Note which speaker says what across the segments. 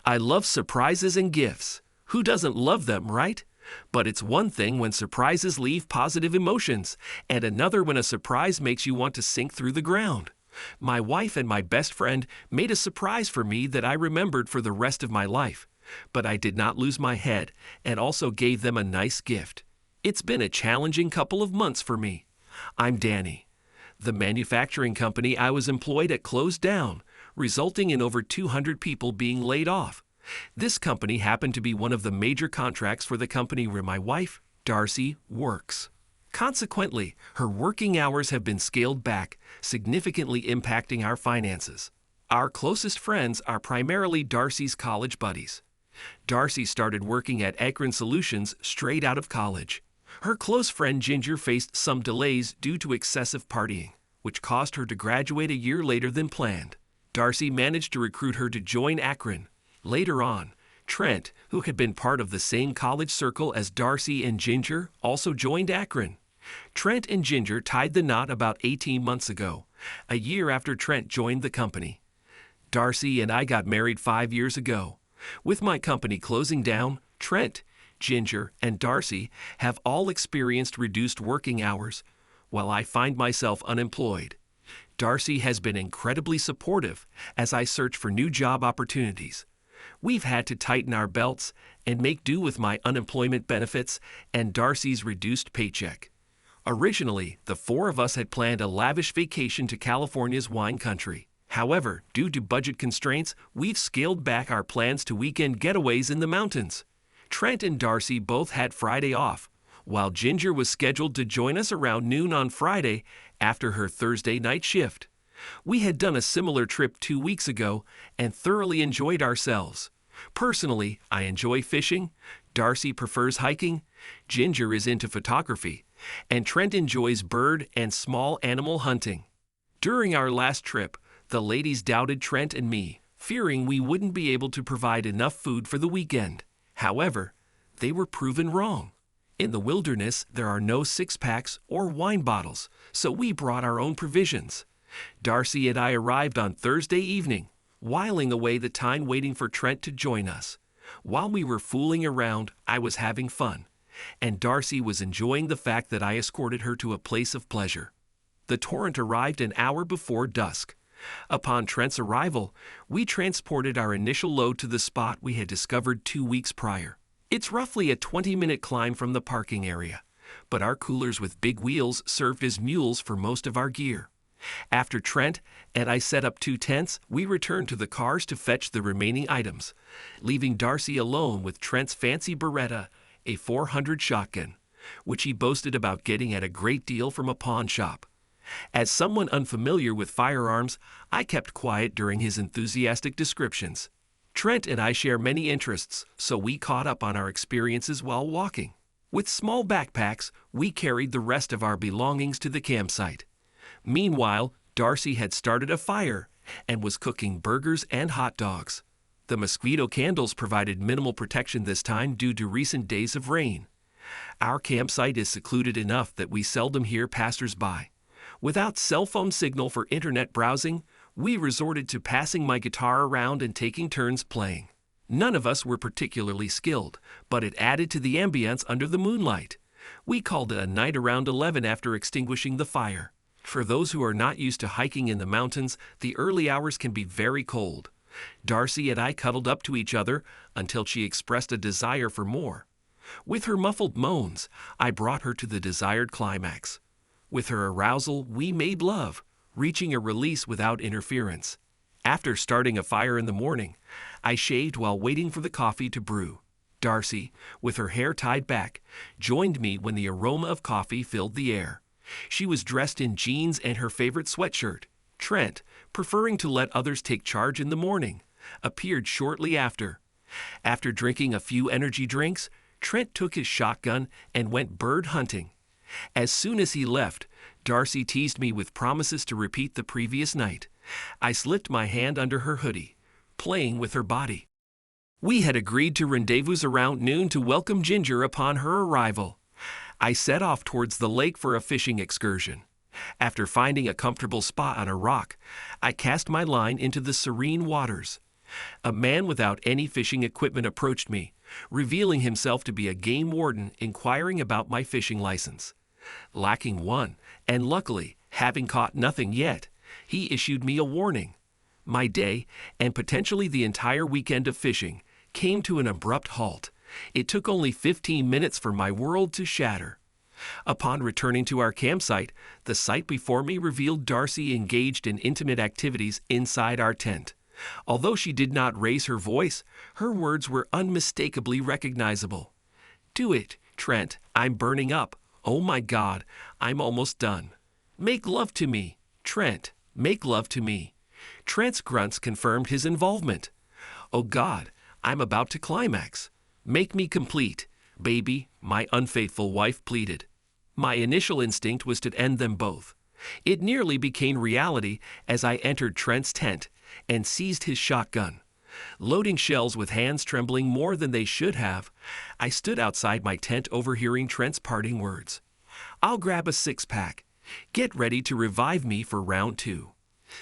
Speaker 1: I love surprises and gifts. Who doesn't love them, right? But it's one thing when surprises leave positive emotions, and another when a surprise makes you want to sink through the ground. My wife and my best friend made a surprise for me that I remembered for the rest of my life. But I did not lose my head and also gave them a nice gift. It's been a challenging couple of months for me. I'm Danny. The manufacturing company I was employed at closed down, resulting in over 200 people being laid off. This company happened to be one of the major contracts for the company where my wife, Darcy, works. Consequently, her working hours have been scaled back, significantly impacting our finances. Our closest friends are primarily Darcy's college buddies. Darcy started working at Akron Solutions straight out of college. Her close friend Ginger faced some delays due to excessive partying, which caused her to graduate a year later than planned. Darcy managed to recruit her to join Akron. Later on, Trent, who had been part of the same college circle as Darcy and Ginger, also joined Akron. Trent and Ginger tied the knot about 18 months ago, a year after Trent joined the company. Darcy and I got married 5 years ago. With my company closing down, Trent, Ginger, and Darcy have all experienced reduced working hours, while I find myself unemployed. Darcy has been incredibly supportive as I search for new job opportunities. We've had to tighten our belts and make do with my unemployment benefits and Darcy's reduced paycheck. Originally, the four of us had planned a lavish vacation to California's wine country. However, due to budget constraints, we've scaled back our plans to weekend getaways in the mountains. Trent and Darcy both had Friday off, while Ginger was scheduled to join us around noon on Friday after her Thursday night shift. We had done a similar trip 2 weeks ago and thoroughly enjoyed ourselves. Personally, I enjoy fishing, Darcy prefers hiking, Ginger is into photography, and Trent enjoys bird and small animal hunting. During our last trip, the ladies doubted Trent and me, fearing we wouldn't be able to provide enough food for the weekend. However, they were proven wrong. In the wilderness, there are no six-packs or wine bottles, so we brought our own provisions. Darcy and I arrived on Thursday evening, whiling away the time waiting for Trent to join us. While we were fooling around, I was having fun, and Darcy was enjoying the fact that I escorted her to a place of pleasure. The torrent arrived an hour before dusk. Upon Trent's arrival, we transported our initial load to the spot we had discovered 2 weeks prior. It's roughly a 20-minute climb from the parking area, but our coolers with big wheels served as mules for most of our gear. After Trent and I set up 2 tents, we returned to the cars to fetch the remaining items, leaving Darcy alone with Trent's fancy Beretta, a .400 shotgun, which he boasted about getting at a great deal from a pawn shop. As someone unfamiliar with firearms, I kept quiet during his enthusiastic descriptions. Trent and I share many interests, so we caught up on our experiences while walking. With small backpacks, we carried the rest of our belongings to the campsite. Meanwhile, Darcy had started a fire and was cooking burgers and hot dogs. The mosquito candles provided minimal protection this time due to recent days of rain. Our campsite is secluded enough that we seldom hear passers-by. Without cell phone signal for internet browsing, we resorted to passing my guitar around and taking turns playing. None of us were particularly skilled, but it added to the ambience under the moonlight. We called it a night around 11 after extinguishing the fire. For those who are not used to hiking in the mountains, the early hours can be very cold. Darcy and I cuddled up to each other until she expressed a desire for more. With her muffled moans, I brought her to the desired climax. With her arousal, we made love, reaching a release without interference. After starting a fire in the morning, I shaved while waiting for the coffee to brew. Darcy, with her hair tied back, joined me when the aroma of coffee filled the air. She was dressed in jeans and her favorite sweatshirt. Trent, preferring to let others take charge in the morning, appeared shortly after. After drinking a few energy drinks, Trent took his shotgun and went bird hunting. As soon as he left, Darcy teased me with promises to repeat the previous night. I slipped my hand under her hoodie, playing with her body. We had agreed to rendezvous around noon to welcome Ginger upon her arrival. I set off towards the lake for a fishing excursion. After finding a comfortable spot on a rock, I cast my line into the serene waters. A man without any fishing equipment approached me, revealing himself to be a game warden inquiring about my fishing license. Lacking one, and luckily, having caught nothing yet, he issued me a warning. My day, and potentially the entire weekend of fishing, came to an abrupt halt. It took only 15 minutes for my world to shatter. Upon returning to our campsite, the sight before me revealed Darcy engaged in intimate activities inside our tent. Although she did not raise her voice, her words were unmistakably recognizable. "Do it, Trent. I'm burning up. Oh my God, I'm almost done. Make love to me. Trent, make love to me." Trent's grunts confirmed his involvement. "Oh God, I'm about to climax. Make me complete. Baby," my unfaithful wife pleaded. My initial instinct was to end them both. It nearly became reality as I entered Trent's tent and seized his shotgun. Loading shells with hands trembling more than they should have, I stood outside my tent overhearing Trent's parting words. "I'll grab a six-pack. Get ready to revive me for round 2.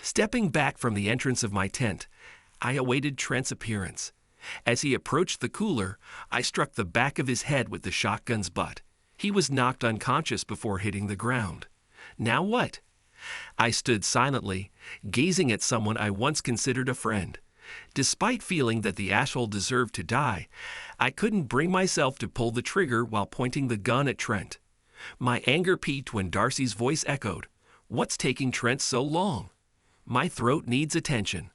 Speaker 1: Stepping back from the entrance of my tent, I awaited Trent's appearance. As he approached the cooler, I struck the back of his head with the shotgun's butt. He was knocked unconscious before hitting the ground. Now what? I stood silently, gazing at someone I once considered a friend. Despite feeling that the asshole deserved to die, I couldn't bring myself to pull the trigger while pointing the gun at Trent. My anger peaked when Darcy's voice echoed, "What's taking Trent so long?" My throat needs attention.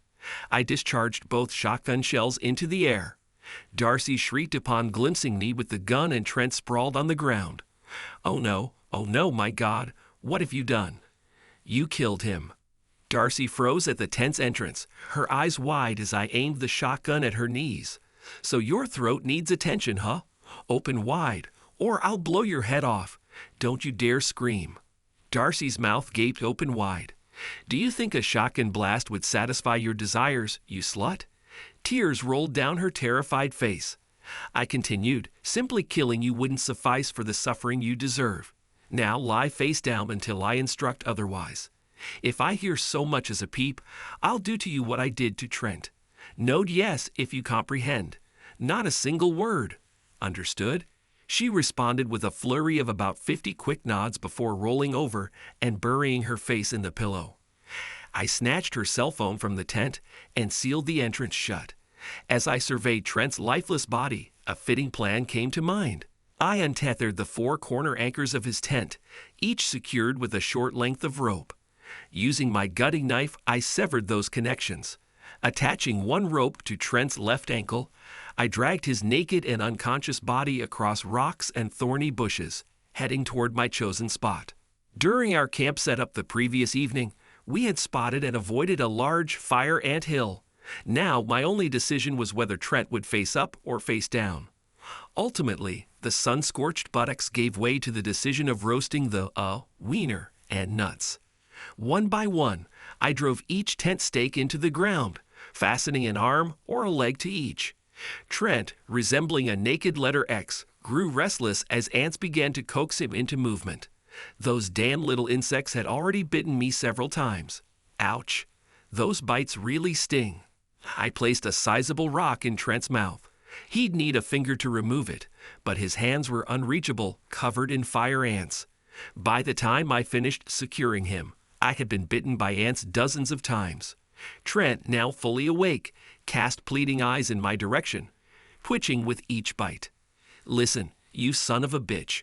Speaker 1: I discharged both shotgun shells into the air. Darcy shrieked upon glimpsing me with the gun, and Trent sprawled on the ground. Oh no, my God, what have you done?" "You killed him." Darcy froze at the tent's entrance, her eyes wide as I aimed the shotgun at her knees. "So your throat needs attention, huh? Open wide, or I'll blow your head off. Don't you dare scream." Darcy's mouth gaped open wide. "Do you think a shotgun blast would satisfy your desires, you slut?" Tears rolled down her terrified face. I continued, "Simply killing you wouldn't suffice for the suffering you deserve. Now lie face down until I instruct otherwise. If I hear so much as a peep, I'll do to you what I did to Trent. Node yes if you comprehend. Not a single word. Understood?" She responded with a flurry of about 50 quick nods before rolling over and burying her face in the pillow. I snatched her cell phone from the tent and sealed the entrance shut. As I surveyed Trent's lifeless body, a fitting plan came to mind. I untethered the 4 corner anchors of his tent, each secured with a short length of rope. Using my gutting knife, I severed those connections. Attaching one rope to Trent's left ankle, I dragged his naked and unconscious body across rocks and thorny bushes, heading toward my chosen spot. During our camp setup the previous evening, we had spotted and avoided a large fire ant hill. Now my only decision was whether Trent would face up or face down. Ultimately, the sun-scorched buttocks gave way to the decision of roasting the wiener and nuts. One by one, I drove each tent stake into the ground, fastening an arm or a leg to each. Trent, resembling a naked letter X, grew restless as ants began to coax him into movement. Those damn little insects had already bitten me several times. Ouch. Those bites really sting. I placed a sizable rock in Trent's mouth. He'd need a finger to remove it, but his hands were unreachable, covered in fire ants. By the time I finished securing him, I had been bitten by ants dozens of times. Trent, now fully awake, cast pleading eyes in my direction, twitching with each bite. "Listen, you son of a bitch.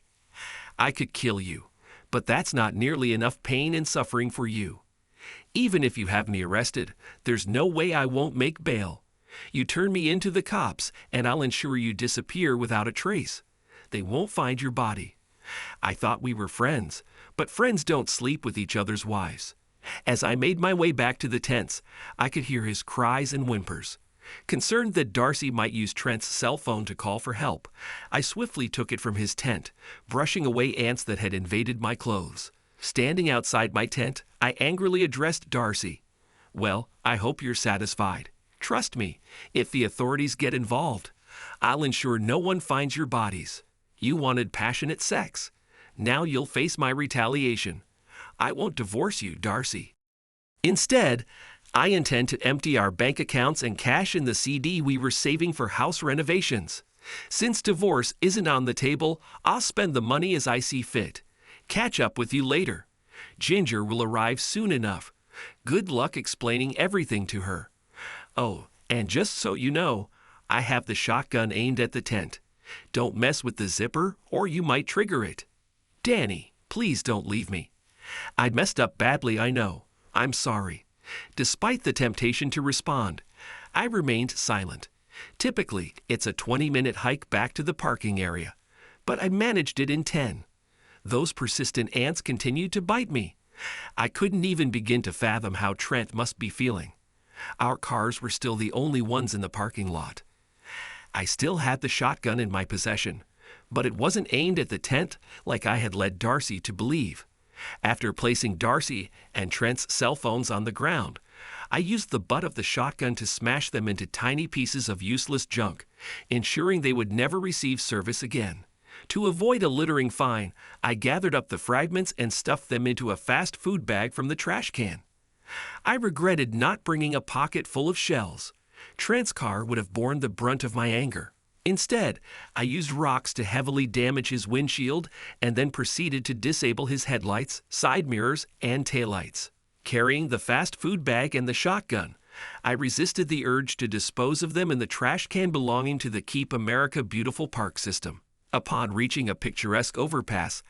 Speaker 1: I could kill you, but that's not nearly enough pain and suffering for you. Even if you have me arrested, there's no way I won't make bail. You turn me into the cops, and I'll ensure you disappear without a trace. They won't find your body. I thought we were friends, but friends don't sleep with each other's wives." As I made my way back to the tents, I could hear his cries and whimpers. Concerned that Darcy might use Trent's cell phone to call for help, I swiftly took it from his tent, brushing away ants that had invaded my clothes. Standing outside my tent, I angrily addressed Darcy. "Well, I hope you're satisfied. Trust me, if the authorities get involved, I'll ensure no one finds your bodies. You wanted passionate sex. Now you'll face my retaliation. I won't divorce you, Darcy." Instead, I intend to empty our bank accounts and cash in the CD we were saving for house renovations. Since divorce isn't on the table, I'll spend the money as I see fit. Catch up with you later. Ginger will arrive soon enough. Good luck explaining everything to her. Oh, and just so you know, I have the shotgun aimed at the tent. Don't mess with the zipper or you might trigger it. Danny, please don't leave me. I messed up badly, I know. I'm sorry. Despite the temptation to respond, I remained silent. Typically, it's a 20-minute hike back to the parking area, but I managed it in 10. Those persistent ants continued to bite me. I couldn't even begin to fathom how Trent must be feeling. Our cars were still the only ones in the parking lot. I still had the shotgun in my possession, but it wasn't aimed at the tent like I had led Darcy to believe. After placing Darcy and Trent's cell phones on the ground, I used the butt of the shotgun to smash them into tiny pieces of useless junk, ensuring they would never receive service again. To avoid a littering fine, I gathered up the fragments and stuffed them into a fast food bag from the trash can. I regretted not bringing a pocket full of shells. Trent's car would have borne the brunt of my anger. Instead, I used rocks to heavily damage his windshield and then proceeded to disable his headlights, side mirrors, and taillights. Carrying the fast food bag and the shotgun, I resisted the urge to dispose of them in the trash can belonging to the Keep America Beautiful park system. Upon reaching a picturesque overpass,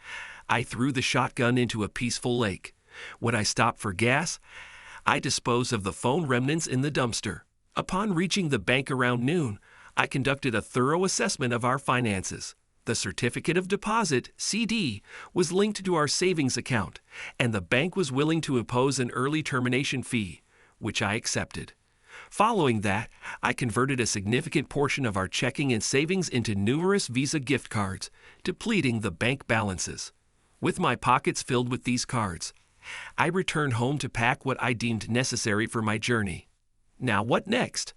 Speaker 1: I threw the shotgun into a peaceful lake. When I stopped for gas, I disposed of the phone remnants in the dumpster. Upon reaching the bank around noon, I conducted a thorough assessment of our finances. The certificate of deposit, CD, was linked to our savings account, and the bank was willing to impose an early termination fee, which I accepted. Following that, I converted a significant portion of our checking and savings into numerous Visa gift cards, depleting the bank balances. With my pockets filled with these cards, I returned home to pack what I deemed necessary for my journey. Now what next?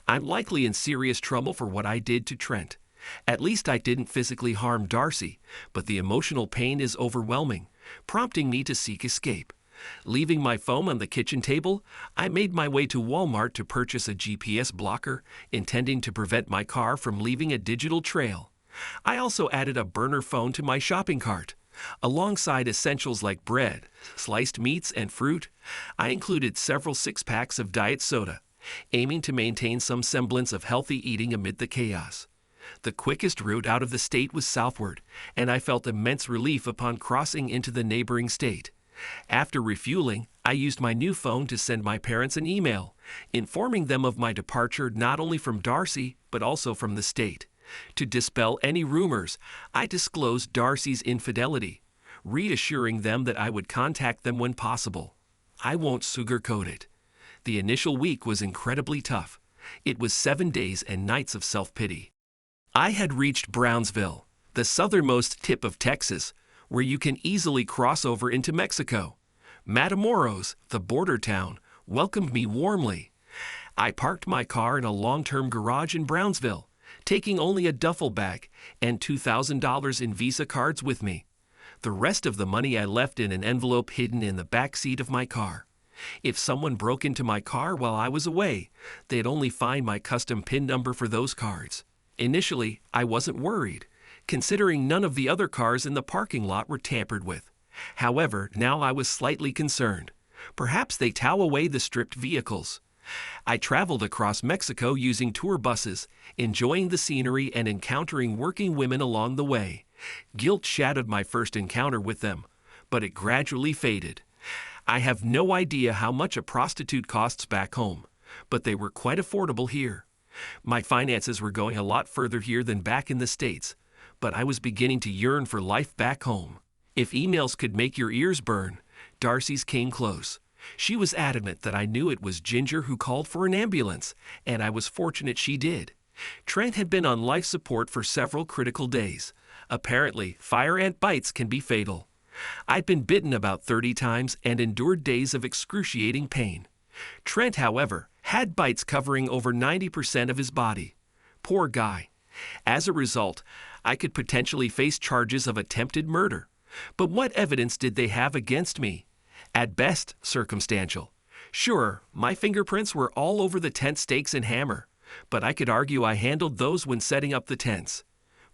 Speaker 1: I'm likely in serious trouble for what I did to Trent. At least I didn't physically harm Darcy, but the emotional pain is overwhelming, prompting me to seek escape. Leaving my phone on the kitchen table, I made my way to Walmart to purchase a GPS blocker, intending to prevent my car from leaving a digital trail. I also added a burner phone to my shopping cart. Alongside essentials like bread, sliced meats, and fruit, I included several six-packs of diet soda, aiming to maintain some semblance of healthy eating amid the chaos. The quickest route out of the state was southward, and I felt immense relief upon crossing into the neighboring state. After refueling, I used my new phone to send my parents an email, informing them of my departure not only from Darcy, but also from the state. To dispel any rumors, I disclosed Darcy's infidelity, reassuring them that I would contact them when possible. I won't sugarcoat it. The initial week was incredibly tough. It was 7 days and nights of self-pity. I had reached Brownsville, the southernmost tip of Texas, where you can easily cross over into Mexico. Matamoros, the border town, welcomed me warmly. I parked my car in a long-term garage in Brownsville, taking only a duffel bag and $2,000 in Visa cards with me. The rest of the money I left in an envelope hidden in the back seat of my car. If someone broke into my car while I was away, they'd only find my custom PIN number for those cards. Initially, I wasn't worried, considering none of the other cars in the parking lot were tampered with. However, now I was slightly concerned. Perhaps they tow away the stripped vehicles. I traveled across Mexico using tour buses, enjoying the scenery and encountering working women along the way. Guilt shadowed my first encounter with them, but it gradually faded. I have no idea how much a prostitute costs back home, but they were quite affordable here. My finances were going a lot further here than back in the States, but I was beginning to yearn for life back home. If emails could make your ears burn, Darcy's came close. She was adamant that I knew it was Ginger who called for an ambulance, and I was fortunate she did. Trent had been on life support for several critical days. Apparently, fire ant bites can be fatal. I'd been bitten about 30 times and endured days of excruciating pain. Trent, however, had bites covering over 90% of his body. Poor guy. As a result, I could potentially face charges of attempted murder. But what evidence did they have against me? At best, circumstantial. Sure, my fingerprints were all over the tent stakes and hammer, but I could argue I handled those when setting up the tents.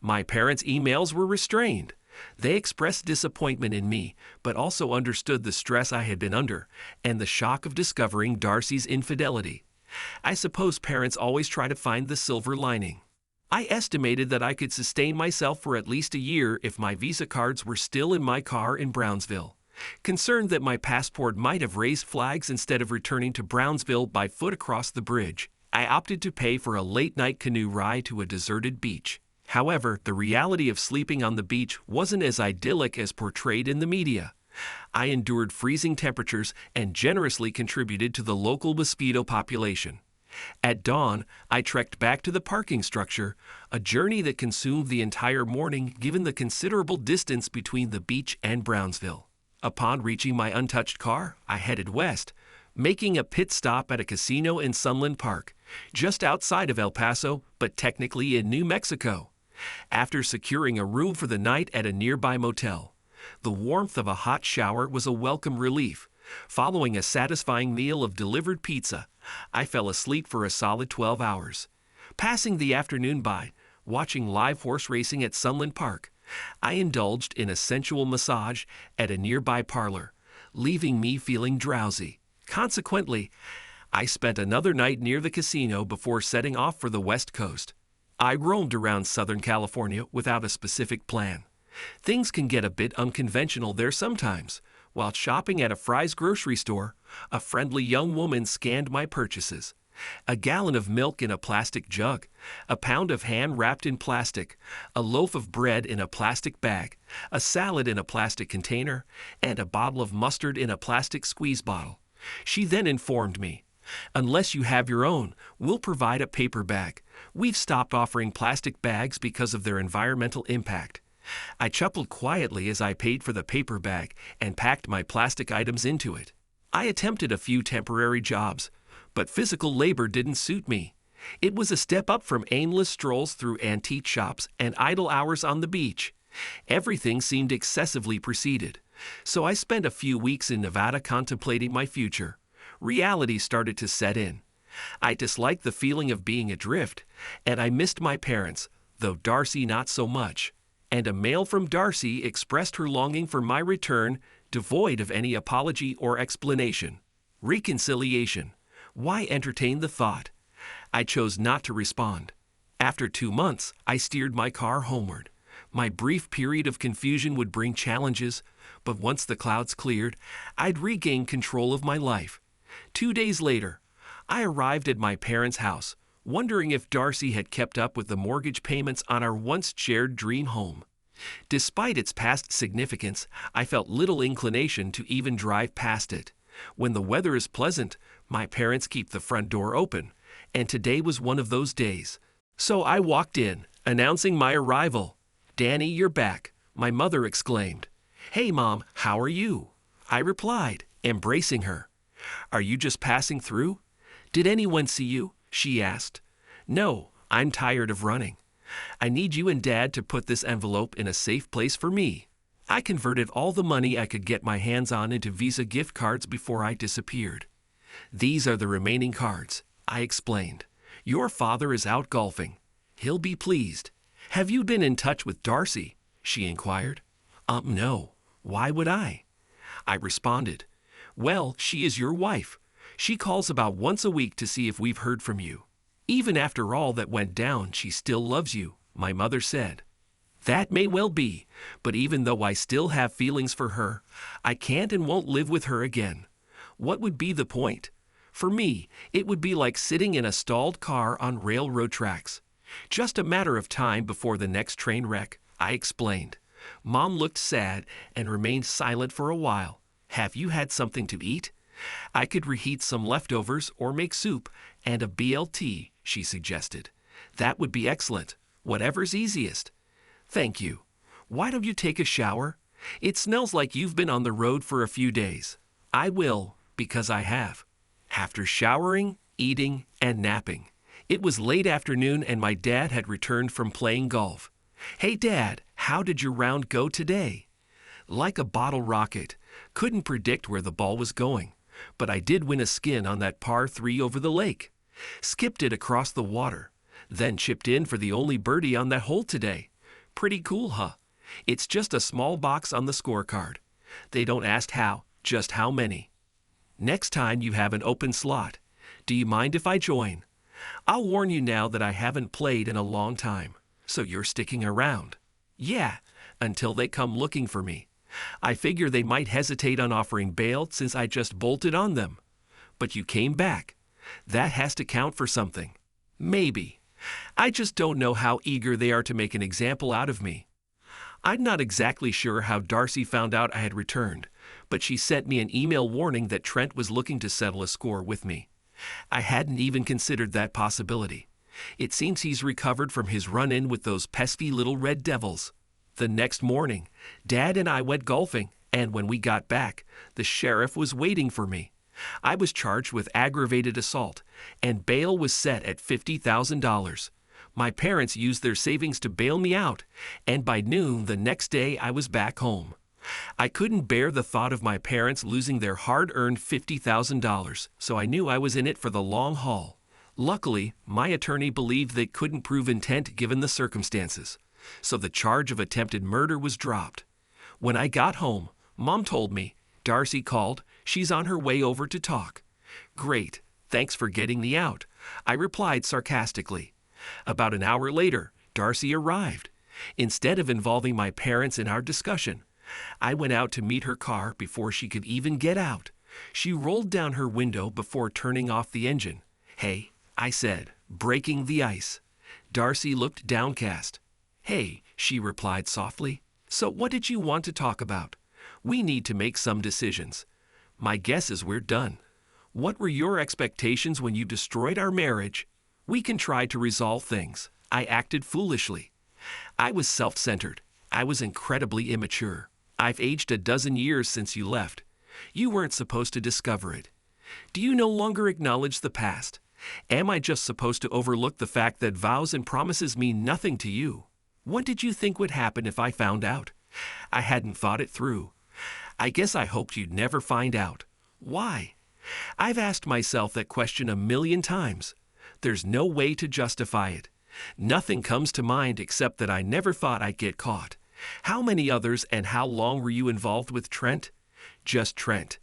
Speaker 1: My parents' emails were restrained. They expressed disappointment in me, but also understood the stress I had been under and the shock of discovering Darcy's infidelity. I suppose parents always try to find the silver lining. I estimated that I could sustain myself for at least a year if my Visa cards were still in my car in Brownsville. Concerned that my passport might have raised flags instead of returning to Brownsville by foot across the bridge, I opted to pay for a late-night canoe ride to a deserted beach. However, the reality of sleeping on the beach wasn't as idyllic as portrayed in the media. I endured freezing temperatures and generously contributed to the local mosquito population. At dawn, I trekked back to the parking structure, a journey that consumed the entire morning given the considerable distance between the beach and Brownsville. Upon reaching my untouched car, I headed west, making a pit stop at a casino in Sunland Park, just outside of El Paso, but technically in New Mexico. After securing a room for the night at a nearby motel, the warmth of a hot shower was a welcome relief. Following a satisfying meal of delivered pizza, I fell asleep for a solid 12 hours. Passing the afternoon by, watching live horse racing at Sunland Park, I indulged in a sensual massage at a nearby parlor, leaving me feeling drowsy. Consequently, I spent another night near the casino before setting off for the West Coast. I roamed around Southern California without a specific plan. Things can get a bit unconventional there sometimes. While shopping at a Fry's grocery store, a friendly young woman scanned my purchases. A gallon of milk in a plastic jug, a pound of ham wrapped in plastic, a loaf of bread in a plastic bag, a salad in a plastic container, and a bottle of mustard in a plastic squeeze bottle. She then informed me, "Unless you have your own, we'll provide a paper bag. We've stopped offering plastic bags because of their environmental impact." I chuckled quietly as I paid for the paper bag and packed my plastic items into it. I attempted a few temporary jobs, but physical labor didn't suit me. It was a step up from aimless strolls through antique shops and idle hours on the beach. Everything seemed excessively preceded, so I spent a few weeks in Nevada contemplating my future. Reality started to set in. I disliked the feeling of being adrift, and I missed my parents, though Darcy not so much. And a mail from Darcy expressed her longing for my return, devoid of any apology or explanation. Reconciliation. Why entertain the thought? I chose not to respond. After 2 months, I steered my car homeward. My brief period of confusion would bring challenges, but once the clouds cleared, I'd regain control of my life. 2 days later, I arrived at my parents' house, wondering if Darcy had kept up with the mortgage payments on our once-shared dream home. Despite its past significance, I felt little inclination to even drive past it. When the weather is pleasant, my parents keep the front door open, and today was one of those days. So I walked in, announcing my arrival. "Danny, you're back," my mother exclaimed. "Hey, Mom, how are you?" I replied, embracing her. "Are you just passing through? Did anyone see you?" she asked. "No, I'm tired of running. I need you and Dad to put this envelope in a safe place for me." I converted all the money I could get my hands on into Visa gift cards before I disappeared. "These are the remaining cards," I explained. "Your father is out golfing. He'll be pleased." "Have you been in touch with Darcy?" she inquired. No. Why would I?" I responded. "Well, she is your wife. She calls about once a week to see if we've heard from you. Even after all that went down, she still loves you," my mother said. "That may well be, but even though I still have feelings for her, I can't and won't live with her again. What would be the point? For me, it would be like sitting in a stalled car on railroad tracks. Just a matter of time before the next train wreck," I explained. Mom looked sad and remained silent for a while. "Have you had something to eat?" "I could reheat some leftovers or make soup and a BLT," she suggested. "That would be excellent. Whatever's easiest." "Thank you. Why don't you take a shower? It smells like you've been on the road for a few days." "I will, because I have." After showering, eating, and napping, it was late afternoon and my dad had returned from playing golf. "Hey, Dad, how did your round go today?" "Like a bottle rocket. Couldn't predict where the ball was going. but I did win a skin on that par 3 over the lake. Skipped it across the water, then chipped in for the only birdie on that hole today. Pretty cool, huh? It's just a small box on the scorecard. They don't ask how, just how many. Next time you have an open slot, do you mind if I join? I'll warn you now that I haven't played in a long time, so you're sticking around. Yeah, until they come looking for me. I figure they might hesitate on offering bail since I just bolted on them. But you came back. That has to count for something. Maybe. I just don't know how eager they are to make an example out of me. I'm not exactly sure how Darcy found out I had returned, but she sent me an email warning that Trent was looking to settle a score with me. I hadn't even considered that possibility. It seems he's recovered from his run-in with those pesky little red devils. The next morning, Dad and I went golfing, and when we got back, the sheriff was waiting for me. I was charged with aggravated assault, and bail was set at $50,000. My parents used their savings to bail me out, and by noon the next day I was back home. I couldn't bear the thought of my parents losing their hard-earned $50,000, so I knew I was in it for the long haul. Luckily, my attorney believed they couldn't prove intent given the circumstances, so the charge of attempted murder was dropped. When I got home, Mom told me, "Darcy called, she's on her way over to talk." "Great, thanks for getting me out," I replied sarcastically. About an hour later, Darcy arrived. Instead of involving my parents in our discussion, I went out to meet her car before she could even get out. She rolled down her window before turning off the engine. "Hey," I said, breaking the ice. Darcy looked downcast. "Hey," she replied softly. "So what did you want to talk about? We need to make some decisions. My guess is we're done. What were your expectations when you destroyed our marriage? We can try to resolve things. I acted foolishly. I was self-centered. I was incredibly immature. I've aged a dozen years since you left. You weren't supposed to discover it. Do you no longer acknowledge the past? Am I just supposed to overlook the fact that vows and promises mean nothing to you? What did you think would happen if I found out? I hadn't thought it through. I guess I hoped you'd never find out. Why? I've asked myself that question a million times. There's no way to justify it. Nothing comes to mind except that I never thought I'd get caught. How many others and how long were you involved with Trent? Just Trent.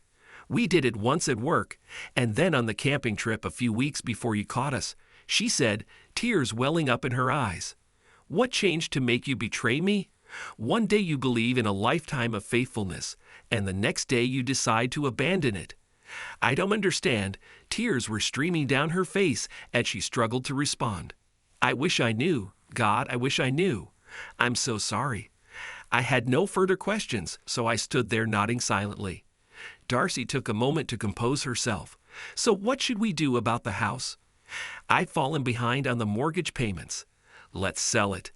Speaker 1: We did it once at work, and then on the camping trip a few weeks before you caught us, she said, tears welling up in her eyes. What changed to make you betray me? One day you believe in a lifetime of faithfulness, and the next day you decide to abandon it. I don't understand. Tears were streaming down her face as she struggled to respond. I wish I knew. God, I wish I knew. I'm so sorry. I had no further questions, so I stood there nodding silently. Darcy took a moment to compose herself. So what should we do about the house? I've fallen behind on the mortgage payments. Let's sell it.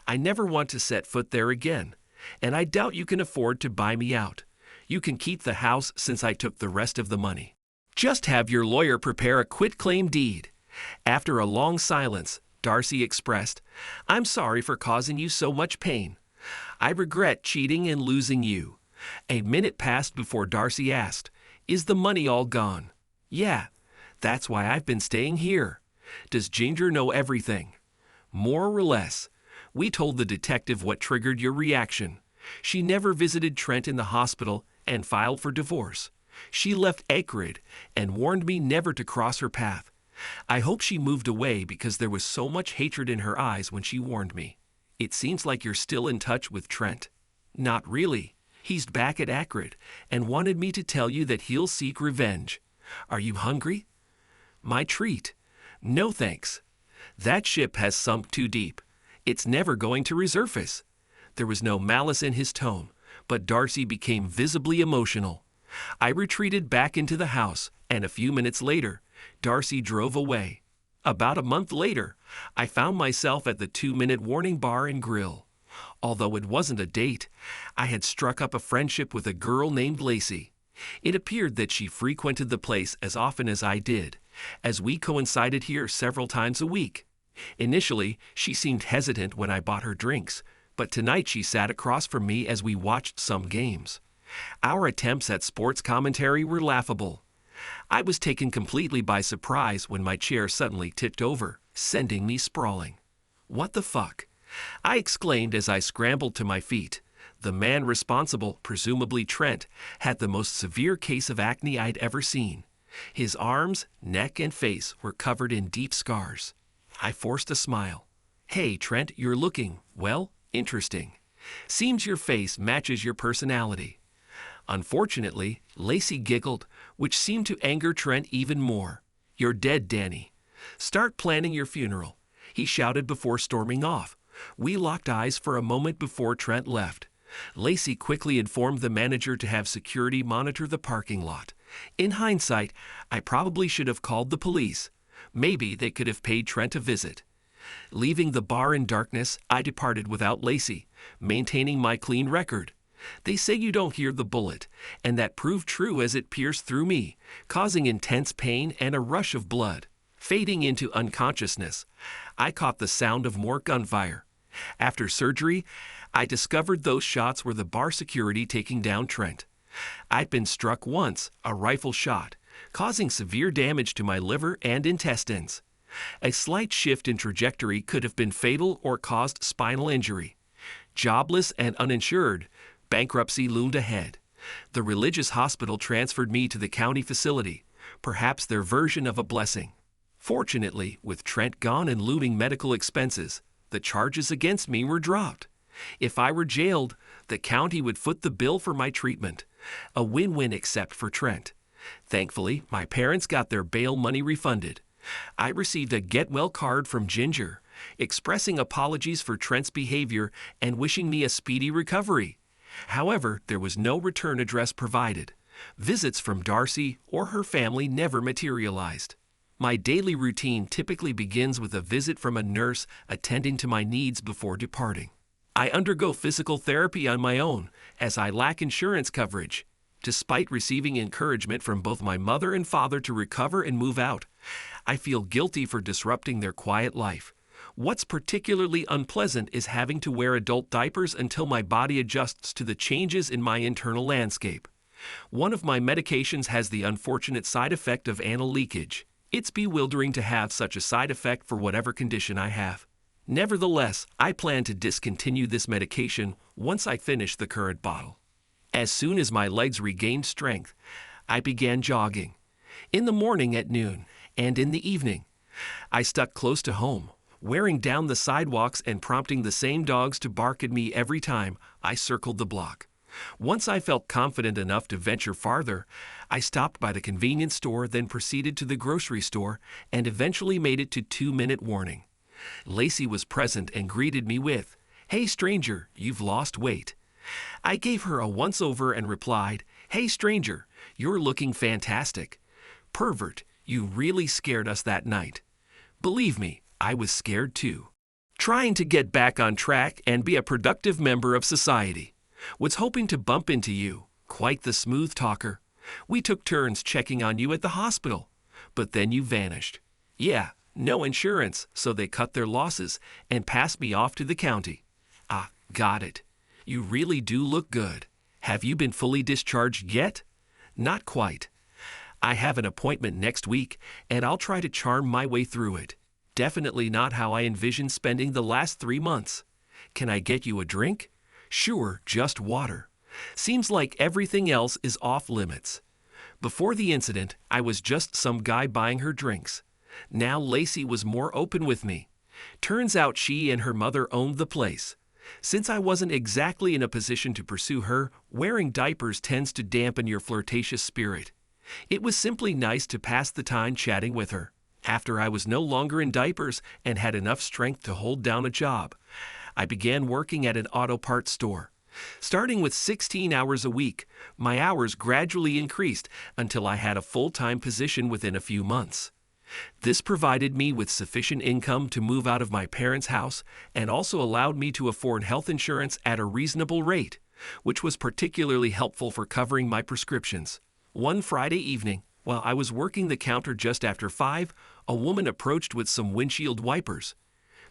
Speaker 1: I never want to set foot there again, and I doubt you can afford to buy me out. You can keep the house since I took the rest of the money. Just have your lawyer prepare a quitclaim deed. After a long silence, Darcy expressed, I'm sorry for causing you so much pain. I regret cheating and losing you. A minute passed before Darcy asked, Is the money all gone? Yeah, that's why I've been staying here. Does Ginger know everything? More or less. We told the detective what triggered your reaction. She never visited Trent in the hospital and filed for divorce. She left Acrid and warned me never to cross her path. I hope she moved away because there was so much hatred in her eyes when she warned me. It seems like you're still in touch with Trent. Not really. He's back at Acrid and wanted me to tell you that he'll seek revenge. Are you hungry? My treat. No thanks. That ship has sunk too deep. It's never going to resurface. There was no malice in his tone, but Darcy became visibly emotional. I retreated back into the house, and a few minutes later, Darcy drove away. About a month later, I found myself at the 2-minute warning bar and grill. Although it wasn't a date, I had struck up a friendship with a girl named Lacey. It appeared that she frequented the place as often as I did, as we coincided here several times a week. Initially, she seemed hesitant when I bought her drinks, but tonight she sat across from me as we watched some games. Our attempts at sports commentary were laughable. I was taken completely by surprise when my chair suddenly tipped over, sending me sprawling. "What the fuck?" I exclaimed as I scrambled to my feet. The man responsible, presumably Trent, had the most severe case of acne I'd ever seen. His arms, neck, and face were covered in deep scars. I forced a smile. "Hey, Trent, you're looking, well, interesting. Seems your face matches your personality." Unfortunately, Lacey giggled, which seemed to anger Trent even more. "You're dead, Danny. Start planning your funeral," he shouted before storming off. We locked eyes for a moment before Trent left. Lacey quickly informed the manager to have security monitor the parking lot. In hindsight, I probably should have called the police. Maybe they could have paid Trent a visit. Leaving the bar in darkness, I departed without Lacey, maintaining my clean record. They say you don't hear the bullet, and that proved true as it pierced through me, causing intense pain and a rush of blood. Fading into unconsciousness, I caught the sound of more gunfire. After surgery, I discovered those shots were the bar security taking down Trent. I'd been struck once, a rifle shot, causing severe damage to my liver and intestines. A slight shift in trajectory could have been fatal or caused spinal injury. Jobless and uninsured, bankruptcy loomed ahead. The religious hospital transferred me to the county facility, perhaps their version of a blessing. Fortunately, with Trent gone and looming medical expenses, the charges against me were dropped. If I were jailed, the county would foot the bill for my treatment. A win-win except for Trent. Thankfully, my parents got their bail money refunded. I received a get-well card from Ginger, expressing apologies for Trent's behavior and wishing me a speedy recovery. However, there was no return address provided. Visits from Darcy or her family never materialized. My daily routine typically begins with a visit from a nurse attending to my needs before departing. I undergo physical therapy on my own, as I lack insurance coverage. Despite receiving encouragement from both my mother and father to recover and move out, I feel guilty for disrupting their quiet life. What's particularly unpleasant is having to wear adult diapers until my body adjusts to the changes in my internal landscape. One of my medications has the unfortunate side effect of anal leakage. It's bewildering to have such a side effect for whatever condition I have. Nevertheless, I plan to discontinue this medication once I finish the current bottle. As soon as my legs regained strength, I began jogging. In the morning at noon, and in the evening. I stuck close to home, wearing down the sidewalks and prompting the same dogs to bark at me every time I circled the block. Once I felt confident enough to venture farther, I stopped by the convenience store, then proceeded to the grocery store, and eventually made it to 2-minute warning. Lacey was present and greeted me with, "Hey stranger, you've lost weight." I gave her a once-over and replied, "Hey stranger, you're looking fantastic. Pervert, you really scared us that night." Believe me, I was scared too. Trying to get back on track and be a productive member of society. Was hoping to bump into you, quite the smooth talker. We took turns checking on you at the hospital, but then you vanished. Yeah, no insurance, so they cut their losses and passed me off to the county. Ah, got it. You really do look good. Have you been fully discharged yet? Not quite. I have an appointment next week, and I'll try to charm my way through it. Definitely not how I envision spending the last 3 months. Can I get you a drink? Sure, just water. Seems like everything else is off limits. Before the incident, I was just some guy buying her drinks. Now Lacey was more open with me. Turns out she and her mother owned the place. Since I wasn't exactly in a position to pursue her, wearing diapers tends to dampen your flirtatious spirit. It was simply nice to pass the time chatting with her. After I was no longer in diapers and had enough strength to hold down a job, I began working at an auto parts store. Starting with 16 hours a week, my hours gradually increased until I had a full-time position within a few months. This provided me with sufficient income to move out of my parents' house and also allowed me to afford health insurance at a reasonable rate, which was particularly helpful for covering my prescriptions. One Friday evening, while I was working the counter just after 5, a woman approached with some windshield wipers.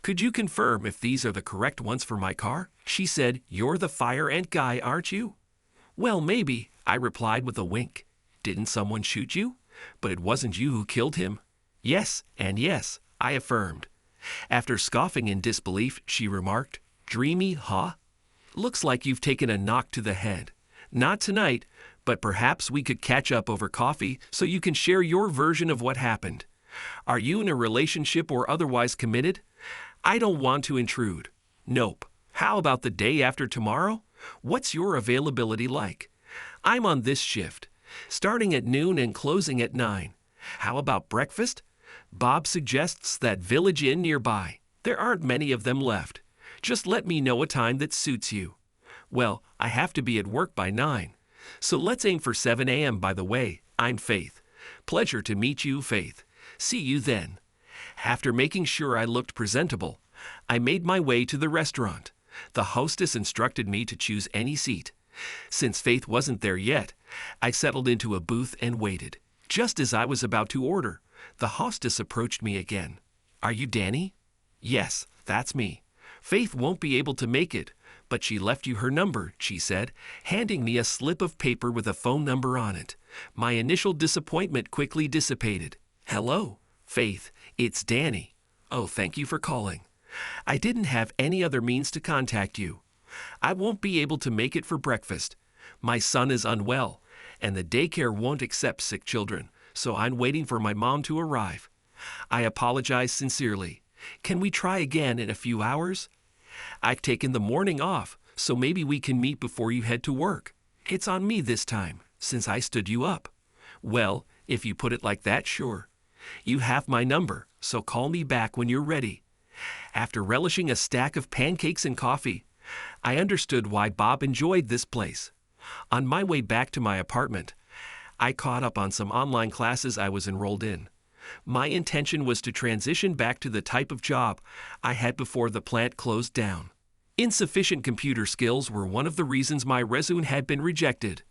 Speaker 1: "Could you confirm if these are the correct ones for my car?" She said, "You're the fire ant guy, aren't you?" "Well, maybe," I replied with a wink. "Didn't someone shoot you?" But it wasn't you who killed him. Yes, and yes, I affirmed. After scoffing in disbelief, she remarked, "Dreamy, huh? Looks like you've taken a knock to the head. Not tonight, but perhaps we could catch up over coffee so you can share your version of what happened. Are you in a relationship or otherwise committed? I don't want to intrude. Nope. How about the day after tomorrow? What's your availability like? I'm on this shift, starting at noon and closing at 9. How about breakfast? Bob suggests that Village Inn nearby. There aren't many of them left. Just let me know a time that suits you. Well, I have to be at work by 9. So let's aim for 7 a.m. By the way, I'm Faith. Pleasure to meet you, Faith. See you then." After making sure I looked presentable, I made my way to the restaurant. The hostess instructed me to choose any seat. Since Faith wasn't there yet, I settled into a booth and waited. Just as I was about to order, the hostess approached me again. "Are you Danny?" "Yes, that's me. Faith won't be able to make it, but she left you her number," she said, handing me a slip of paper with a phone number on it. My initial disappointment quickly dissipated. "Hello, Faith, it's Danny. Oh, thank you for calling. I didn't have any other means to contact you. I won't be able to make it for breakfast. My son is unwell, and the daycare won't accept sick children, so I'm waiting for my mom to arrive. I apologize sincerely. Can we try again in a few hours? I've taken the morning off, so maybe we can meet before you head to work. It's on me this time, since I stood you up." "Well, if you put it like that, sure. You have my number, so call me back when you're ready." After relishing a stack of pancakes and coffee, I understood why Bob enjoyed this place. On my way back to my apartment, I caught up on some online classes I was enrolled in. My intention was to transition back to the type of job I had before the plant closed down. Insufficient computer skills were one of the reasons my resume had been rejected.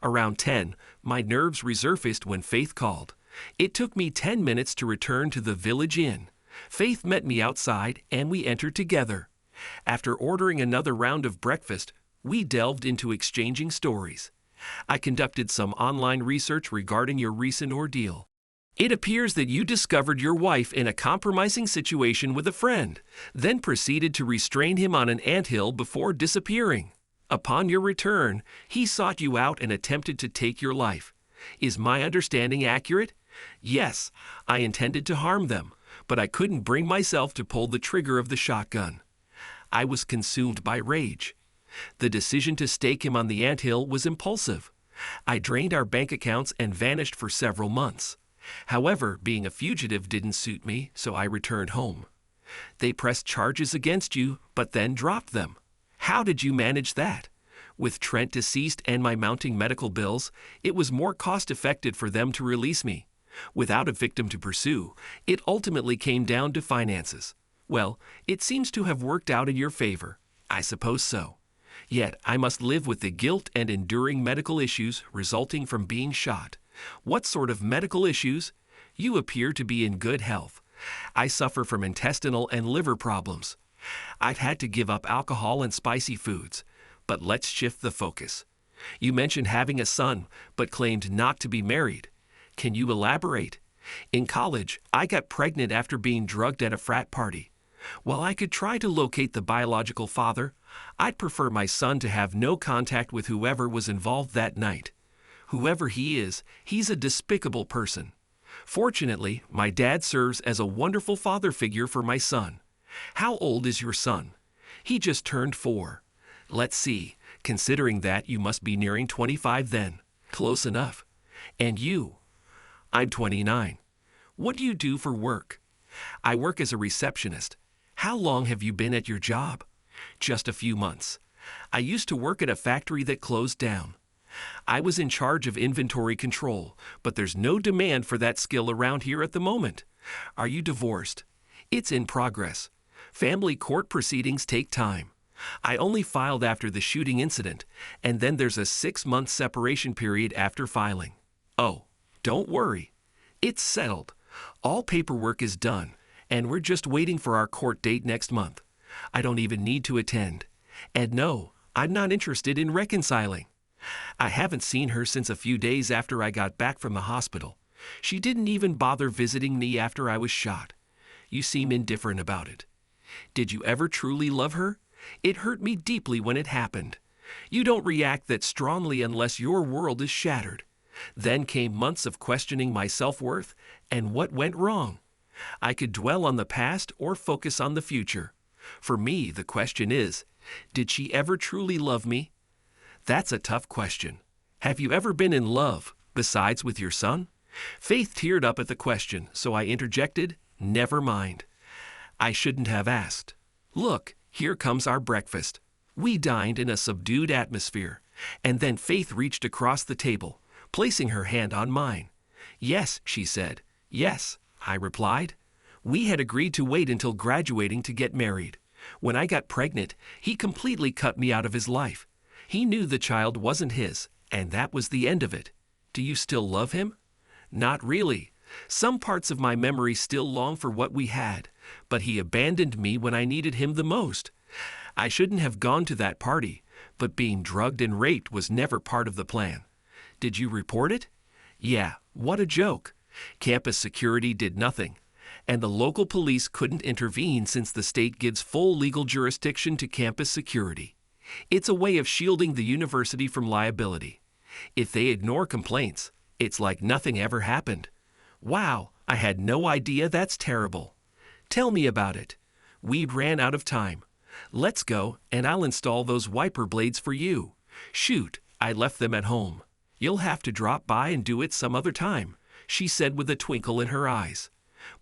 Speaker 1: Around 10, my nerves resurfaced when Faith called. It took me 10 minutes to return to the Village Inn. Faith met me outside and we entered together. After ordering another round of breakfast, we delved into exchanging stories. I conducted some online research regarding your recent ordeal. It appears that you discovered your wife in a compromising situation with a friend, then proceeded to restrain him on an anthill before disappearing. Upon your return, he sought you out and attempted to take your life. Is my understanding accurate? Yes, I intended to harm them, but I couldn't bring myself to pull the trigger of the shotgun. I was consumed by rage. The decision to stake him on the anthill was impulsive. I drained our bank accounts and vanished for several months. However, being a fugitive didn't suit me, so I returned home. They pressed charges against you, but then dropped them. How did you manage that? With Trent deceased and my mounting medical bills, it was more cost-effective for them to release me. Without a victim to pursue, it ultimately came down to finances. Well, it seems to have worked out in your favor. I suppose so. Yet I must live with the guilt and enduring medical issues resulting from being shot. What sort of medical issues? You appear to be in good health. I suffer from intestinal and liver problems. I've had to give up alcohol and spicy foods. But let's shift the focus. You mentioned having a son, but claimed not to be married. Can you elaborate? In college, I got pregnant after being drugged at a frat party. While I could try to locate the biological father, I'd prefer my son to have no contact with whoever was involved that night. Whoever he is, he's a despicable person. Fortunately, my dad serves as a wonderful father figure for my son. How old is your son? He just turned 4. Let's see, considering that you must be nearing 25 then. Close enough. And you? I'm 29. What do you do for work? I work as a receptionist. How long have you been at your job? Just a few months. I used to work at a factory that closed down. I was in charge of inventory control, but there's no demand for that skill around here at the moment. Are you divorced? It's in progress. Family court proceedings take time. I only filed after the shooting incident, and then there's a 6-month separation period after filing. Oh, don't worry. It's settled. All paperwork is done, and we're just waiting for our court date next month. I don't even need to attend. And no, I'm not interested in reconciling. I haven't seen her since a few days after I got back from the hospital. She didn't even bother visiting me after I was shot. You seem indifferent about it. Did you ever truly love her? It hurt me deeply when it happened. You don't react that strongly unless your world is shattered. Then came months of questioning my self-worth and what went wrong. I could dwell on the past or focus on the future. For me, the question is, did she ever truly love me? That's a tough question. Have you ever been in love, besides with your son? Faith teared up at the question, so I interjected, never mind. I shouldn't have asked. Look, here comes our breakfast. We dined in a subdued atmosphere, and then Faith reached across the table, placing her hand on mine. Yes, she said. Yes, I replied. We had agreed to wait until graduating to get married. When I got pregnant, he completely cut me out of his life. He knew the child wasn't his, and that was the end of it. Do you still love him? Not really. Some parts of my memory still long for what we had, but he abandoned me when I needed him the most. I shouldn't have gone to that party, but being drugged and raped was never part of the plan. Did you report it? Yeah, what a joke. Campus security did nothing, and the local police couldn't intervene since the state gives full legal jurisdiction to campus security. It's a way of shielding the university from liability. If they ignore complaints, it's like nothing ever happened. Wow, I had no idea. That's terrible. Tell me about it. We ran out of time. Let's go, and I'll install those wiper blades for you. Shoot, I left them at home. You'll have to drop by and do it some other time, she said with a twinkle in her eyes.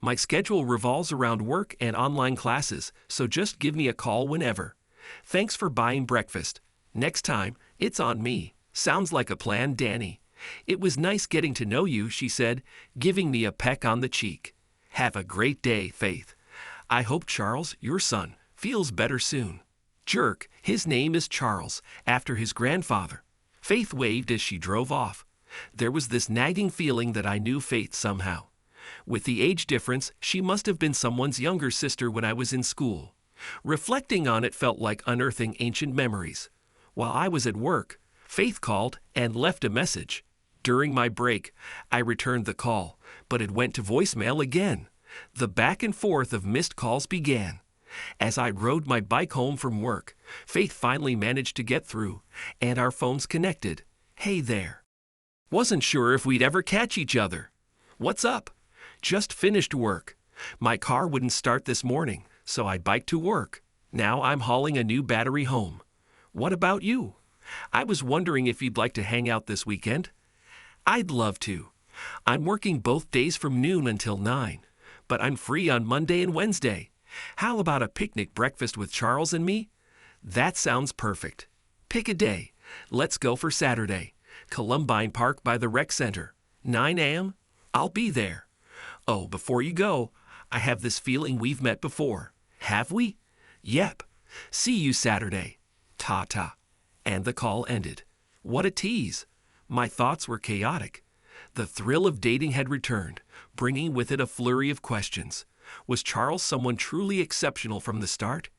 Speaker 1: My schedule revolves around work and online classes, so just give me a call whenever. Thanks for buying breakfast. Next time, it's on me. Sounds like a plan, Danny. It was nice getting to know you, she said, giving me a peck on the cheek. Have a great day, Faith. I hope Charles, your son, feels better soon. Jerk, his name is Charles, after his grandfather. Faith waved as she drove off. There was this nagging feeling that I knew Faith somehow. With the age difference, she must have been someone's younger sister when I was in school. Reflecting on it felt like unearthing ancient memories. While I was at work, Faith called and left a message. During my break, I returned the call, but it went to voicemail again. The back and forth of missed calls began. As I rode my bike home from work, Faith finally managed to get through, and our phones connected. Hey there. Wasn't sure if we'd ever catch each other. What's up? Just finished work. My car wouldn't start this morning, so I biked to work. Now I'm hauling a new battery home. What about you? I was wondering if you'd like to hang out this weekend. I'd love to. I'm working both days from noon until 9, but I'm free on Monday and Wednesday. How about a picnic breakfast with Charles and me? That sounds perfect. Pick a day. Let's go for Saturday. Columbine Park by the rec center. 9 a.m.? I'll be there. Oh, before you go, I have this feeling we've met before. Have we? Yep. See you Saturday. Ta-ta. And the call ended. What a tease. My thoughts were chaotic. The thrill of dating had returned, bringing with it a flurry of questions. Was Charles someone truly exceptional from the start?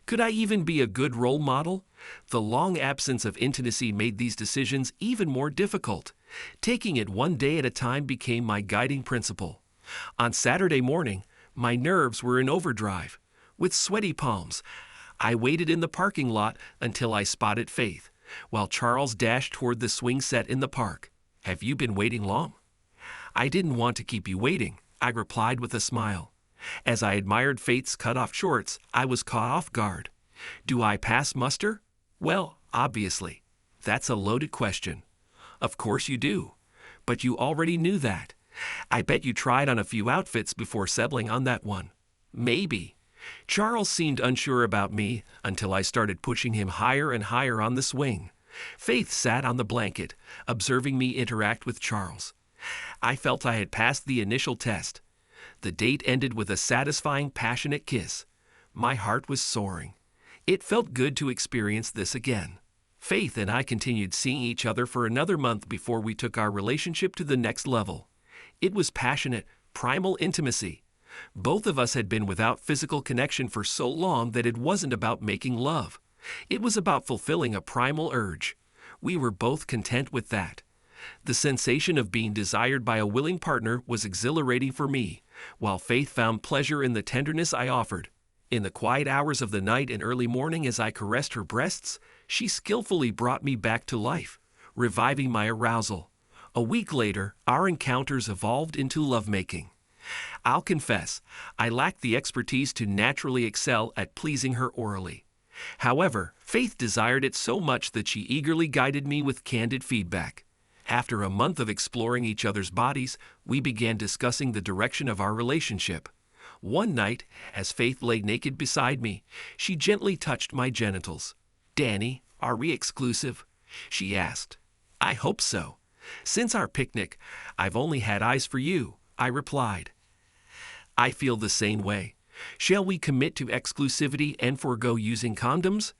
Speaker 1: Could I even be a good role model? The long absence of intimacy made these decisions even more difficult. Taking it one day at a time became my guiding principle. On Saturday morning, my nerves were in overdrive. With sweaty palms, I waited in the parking lot until I spotted Faith, while Charles dashed toward the swing set in the park. Have you been waiting long? I didn't want to keep you waiting, I replied with a smile. As I admired Faith's cut-off shorts, I was caught off guard. Do I pass muster? Well, obviously. That's a loaded question. Of course you do. But you already knew that. I bet you tried on a few outfits before settling on that one. Maybe. Charles seemed unsure about me until I started pushing him higher and higher on the swing. Faith sat on the blanket, observing me interact with Charles. I felt I had passed the initial test. The date ended with a satisfying, passionate kiss. My heart was soaring. It felt good to experience this again. Faith and I continued seeing each other for another month before we took our relationship to the next level. It was passionate, primal intimacy. Both of us had been without physical connection for so long that it wasn't about making love. It was about fulfilling a primal urge. We were both content with that. The sensation of being desired by a willing partner was exhilarating for me, while Faith found pleasure in the tenderness I offered. In the quiet hours of the night and early morning as I caressed her breasts, she skillfully brought me back to life, reviving my arousal. A week later, our encounters evolved into lovemaking. I'll confess, I lacked the expertise to naturally excel at pleasing her orally. However, Faith desired it so much that she eagerly guided me with candid feedback. After a month of exploring each other's bodies, we began discussing the direction of our relationship. One night, as Faith lay naked beside me, she gently touched my genitals. "Danny, are we exclusive?" she asked. "I hope so. Since our picnic, I've only had eyes for you," I replied. "I feel the same way. Shall we commit to exclusivity and forego using condoms?"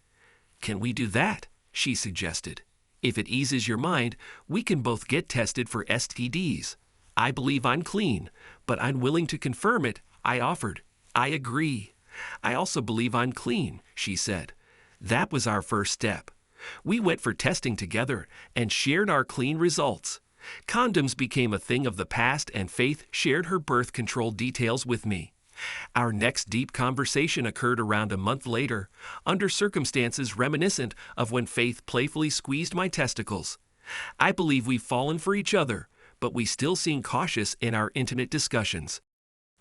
Speaker 1: "Can we do that?" she suggested. "If it eases your mind, we can both get tested for STDs. I believe I'm clean, but I'm willing to confirm it," I offered. "I agree. I also believe I'm clean," she said. That was our first step. We went for testing together and shared our clean results. Condoms became a thing of the past, and Faith shared her birth control details with me. Our next deep conversation occurred around a month later, under circumstances reminiscent of when Faith playfully squeezed my testicles. I believe we've fallen for each other, but we still seem cautious in our intimate discussions.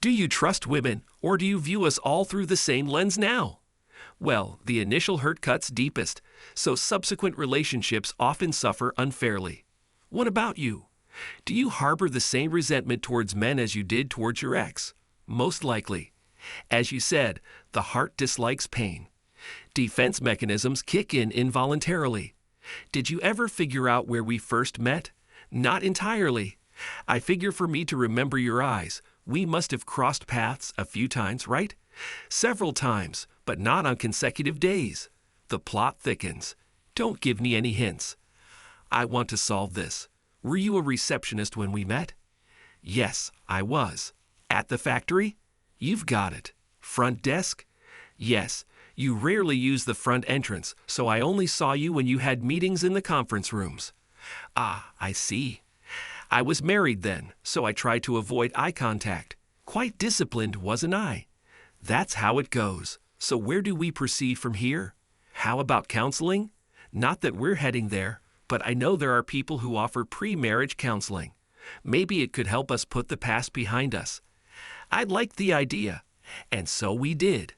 Speaker 1: Do you trust women, or do you view us all through the same lens now? Well, the initial hurt cuts deepest, so subsequent relationships often suffer unfairly. What about you? Do you harbor the same resentment towards men as you did towards your ex? Most likely. As you said, the heart dislikes pain. Defense mechanisms kick in involuntarily. Did you ever figure out where we first met? Not entirely. I figure for me to remember your eyes, we must have crossed paths a few times, right? Several times, but not on consecutive days. The plot thickens. Don't give me any hints. I want to solve this. Were you a receptionist when we met? Yes, I was. At the factory? You've got it. Front desk? Yes. You rarely use the front entrance, so I only saw you when you had meetings in the conference rooms. Ah, I see. I was married then, so I tried to avoid eye contact. Quite disciplined, wasn't I? That's how it goes. So where do we proceed from here? How about counseling? Not that we're heading there, but I know there are people who offer pre-marriage counseling. Maybe it could help us put the past behind us. I liked the idea, and so we did.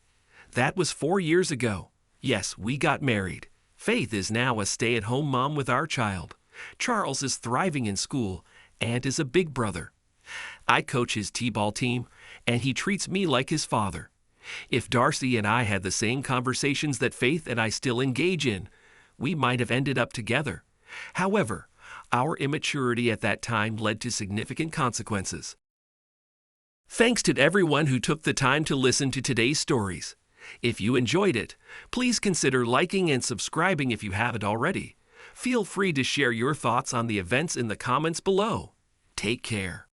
Speaker 1: That was 4 years ago. Yes, we got married. Faith is now a stay-at-home mom with our child. Charles is thriving in school and is a big brother. I coach his t-ball team, and he treats me like his father. If Darcy and I had the same conversations that Faith and I still engage in, we might have ended up together. However, our immaturity at that time led to significant consequences. Thanks to everyone who took the time to listen to today's stories. If you enjoyed it, please consider liking and subscribing if you haven't already. Feel free to share your thoughts on the events in the comments below. Take care.